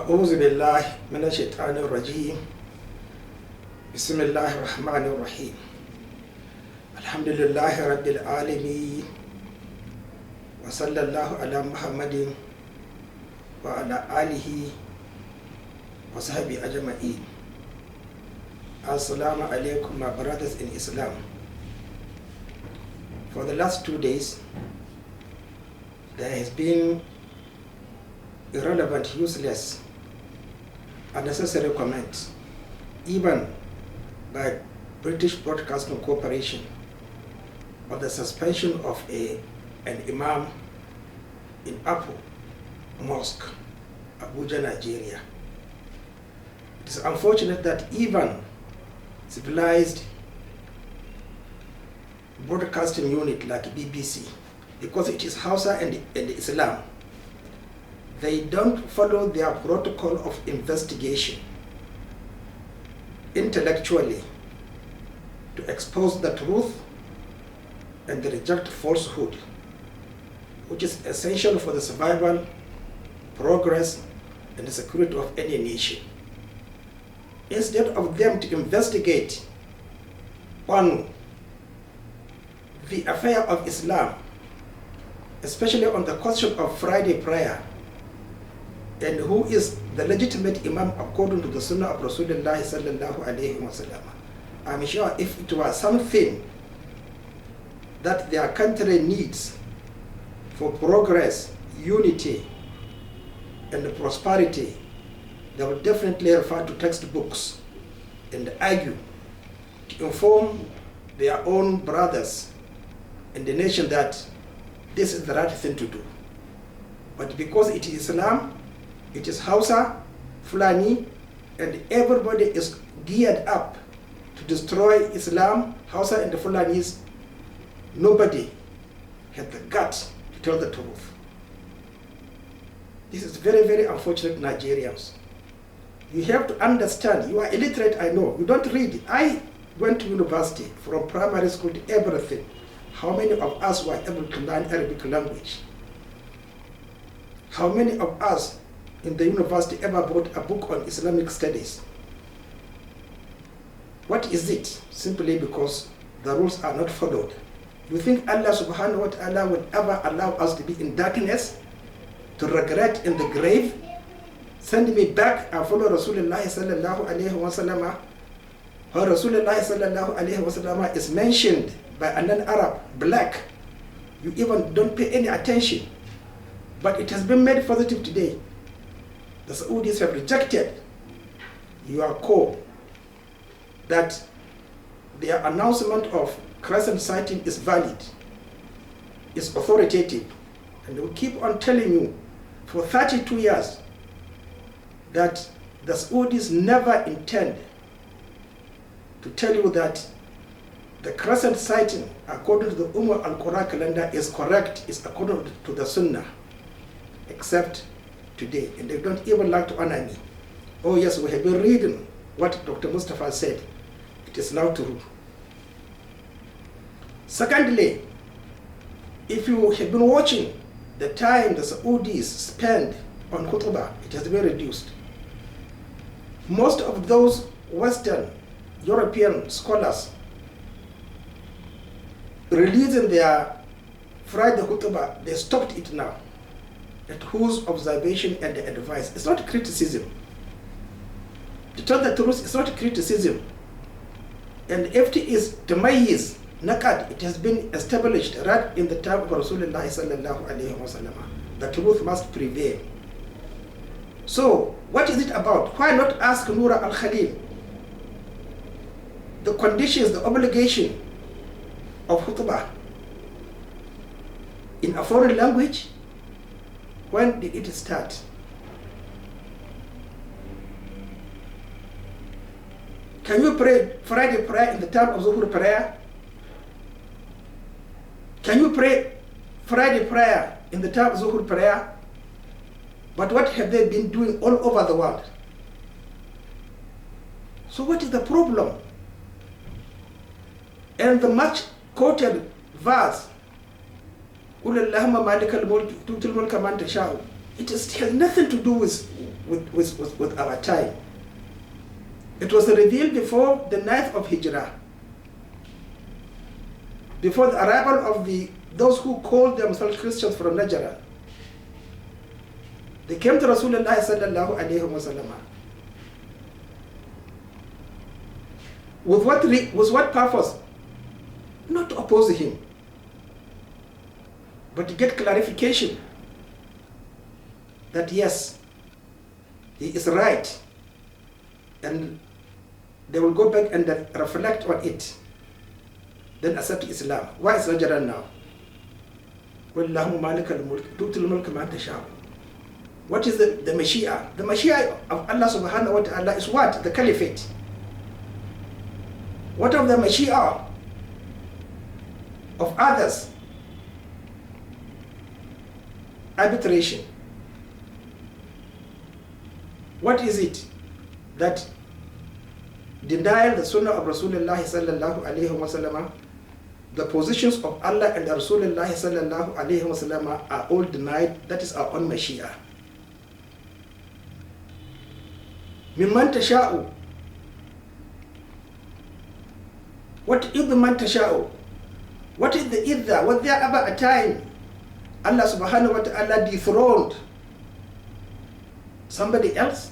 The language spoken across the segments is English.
أعوذ بالله من الشيطان الرجيم. بسم الله الرحمن الرحيم. الحمد لله رب العالمين، وصلى الله على محمد وعلى آله وصحبه أجمعين. Assalamu alaikum, my brothers in Islam. For the last 2 days, there has been irrelevant, useless, unnecessary comments, even by British Broadcasting Corporation, on the suspension of an Imam in Apple Mosque, Abuja, Nigeria. It is unfortunate that even civilized broadcasting unit like BBC, because it is Hausa and Islam, they don't follow their protocol of investigation intellectually to expose the truth and reject falsehood, which is essential for the survival, progress, and the security of any nation. Instead of them to investigate on the affair of Islam, especially on the question of Friday prayer, and who is the legitimate Imam according to the Sunnah of Rasulullah sallallahu alayhi wa sallam. I'm sure if it was something that their country needs for progress, unity, and prosperity, they will definitely refer to textbooks and argue to inform their own brothers in the nation that this is the right thing to do. But because it is Islam, it is Hausa, Fulani, and everybody is geared up to destroy Islam, Hausa and the Fulanis, nobody had the guts to tell the truth. This is very, very unfortunate, Nigerians. You have to understand, you are illiterate, I know, you don't read. I went to university, from primary school to everything. How many of us were able to learn Arabic language? How many of us in the university ever bought a book on Islamic studies? What is it? Simply because the rules are not followed. You think Allah subhanahu wa ta'ala will ever allow us to be in darkness, to regret in the grave? Send me back and follow Rasulullah sallallahu alayhi wa sallam. When Rasulullah sallallahu alayhi wa sallam is mentioned by a non-Arab, black, you even don't pay any attention. But it has been made positive today. The Saudis have rejected your call that their announcement of crescent sighting is valid, is authoritative, and they will keep on telling you for 32 years that the Saudis never intend to tell you that the crescent sighting according to the Ummah al-Quran calendar is correct, is according to the Sunnah, except today, and they don't even like to honor me. Oh yes, we have been reading what Dr. Mustafa said. It is now true. Secondly, if you have been watching the time the Saudis spend on khutbah, it has been reduced. Most of those Western European scholars releasing their Friday khutbah, they stopped it now. At whose observation and advice? It's not criticism. To tell the truth, it's not criticism. And if it is tamayiz, nakad, it has been established right in the time of Rasulullah sallallahu alayhi wa sallam. The truth must prevail. So, what is it about? Why not ask Nura al-Khalil the conditions, the obligation of khutbah in a foreign language? When did it start? Can you pray Friday prayer in the time of Zuhur prayer? Can you pray Friday prayer in the time of Zuhur prayer? But what have they been doing all over the world? So what is the problem? And the much quoted verse, قُلِ اللَّهُمَّ مَالِكَ الْمُلْكِ تُؤْتِي الْمُلْكَ مَنْ تَشَاءُ has nothing to do with our time. It was revealed before the 9th of Hijrah, before the arrival of those who called themselves Christians from Najran. They came to Rasulullah sallallahu alayhi wa sallam. With what purpose? Not to oppose him, but to get clarification that yes, he is right, and they will go back and reflect on it, then accept Islam. Why is Najran now? وَاللَّهُ مَالِكَ الْمُلْكِ تُؤْتِي الْمُلْكَ مَنْ تَشَاءُ. What is the Mashiach? The Mashiach of Allah subhanahu wa ta'ala is what? The Caliphate. What of the Mashiach of others? Arbitration. What is it? That denial the Sunnah of Rasulullah sallallahu alayhi wa sallam, the positions of Allah and Rasulullah sallallahu alayhi wa sallam are all denied. That is our own Mashiach. Mimman tasha'u. What is the man tasha'u? What is the idha? Was there ever a time Allah subhanahu wa ta'ala dethroned somebody else?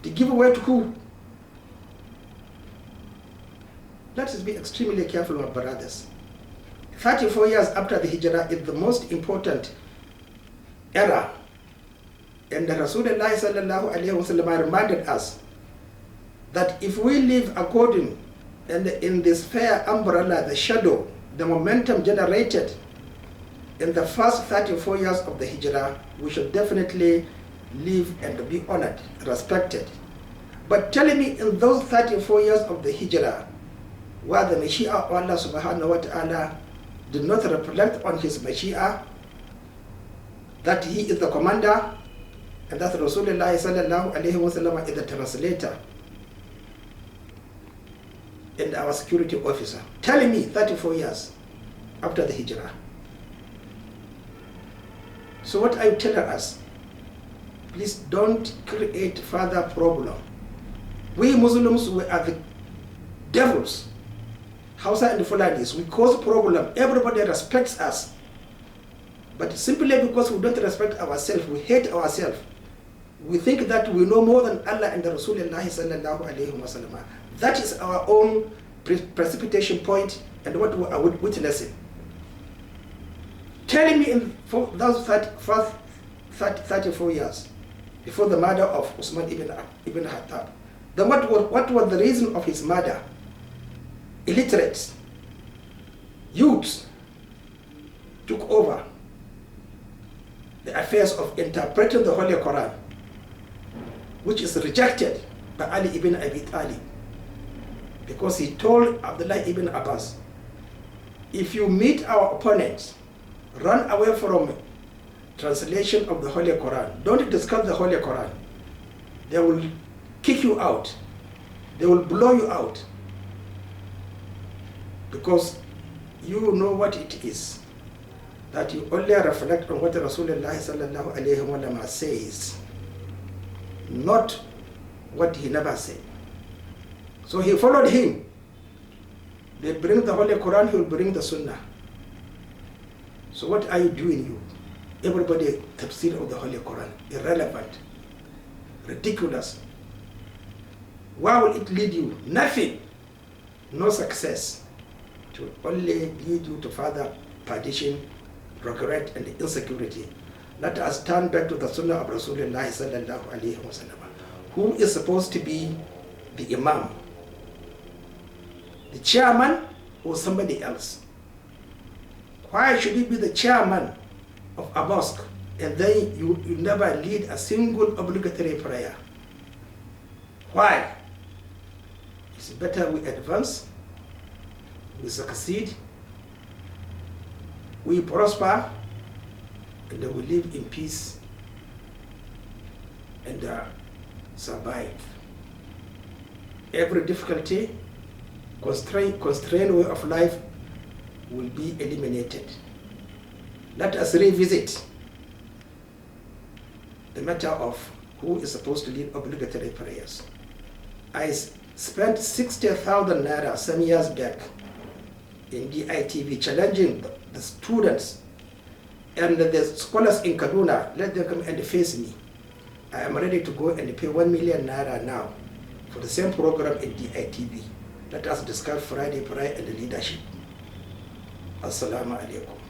To give away to who? Let us be extremely careful, my brothers. 34 years after the Hijrah is the most important era. And the Rasulullah sallallahu alayhi wa sallam reminded us that if we live according and in this fair umbrella, the shadow, the momentum generated in the first 34 years of the Hijrah, we should definitely live and be honored, respected. But tell me, in those 34 years of the Hijrah, where the Mashiach of Allah subhanahu wa ta'ala did not reflect on his Mashiach, that he is the commander, and that Rasulullah sallallahu alayhi wa sallam is the translator and our security officer. Tell me, 34 years after the Hijrah. So what are you telling us? Please don't create further problem. We Muslims, we are the devils. Hausa and Fulanis, we cause problem. Everybody respects us. But simply because we don't respect ourselves, we hate ourselves, we think that we know more than Allah and the Rasulullah sallallahu alayhi wa sallam. That is our own precipitation point and what we are witnessing. Tell me, in those 34 years before the murder of Usman ibn Khattab, then what was the reason of his murder? Illiterates, youths took over the affairs of interpreting the Holy Quran, which is rejected by Ali ibn Abi Talib, because he told Abdullah ibn Abbas, if you meet our opponents, run away from translation of the Holy Quran. Don't discuss the Holy Quran. They will kick you out. They will blow you out. Because you know what it is. That you only reflect on what Rasulullah sallallahu alayhi wa sallam says, not what he never said. So he followed him. They bring the Holy Quran, he will bring the Sunnah. So what are you doing, you? Everybody tafsir of the Holy Quran, irrelevant, ridiculous. Where will it lead you? Nothing. No success. It will only lead you to further perdition, regret, and insecurity. Let us turn back to the Sunnah of Rasulullah sallallahu alayhi wa sallam, who is supposed to be the Imam, the chairman, or somebody else. Why should he be the chairman of a mosque and then you never lead a single obligatory prayer? Why? It's better we advance, we succeed, we prosper, and we live in peace and survive. Every difficulty, constrained way of life will be eliminated. Let us revisit the matter of who is supposed to lead obligatory prayers. I spent 60,000 naira some years back in DITV challenging the students and the scholars in Kaduna. Let them come and face me. I am ready to go and pay 1 million naira now for the same program in DITV. Let us discuss Friday prayer and leadership. Assalamu alaikum.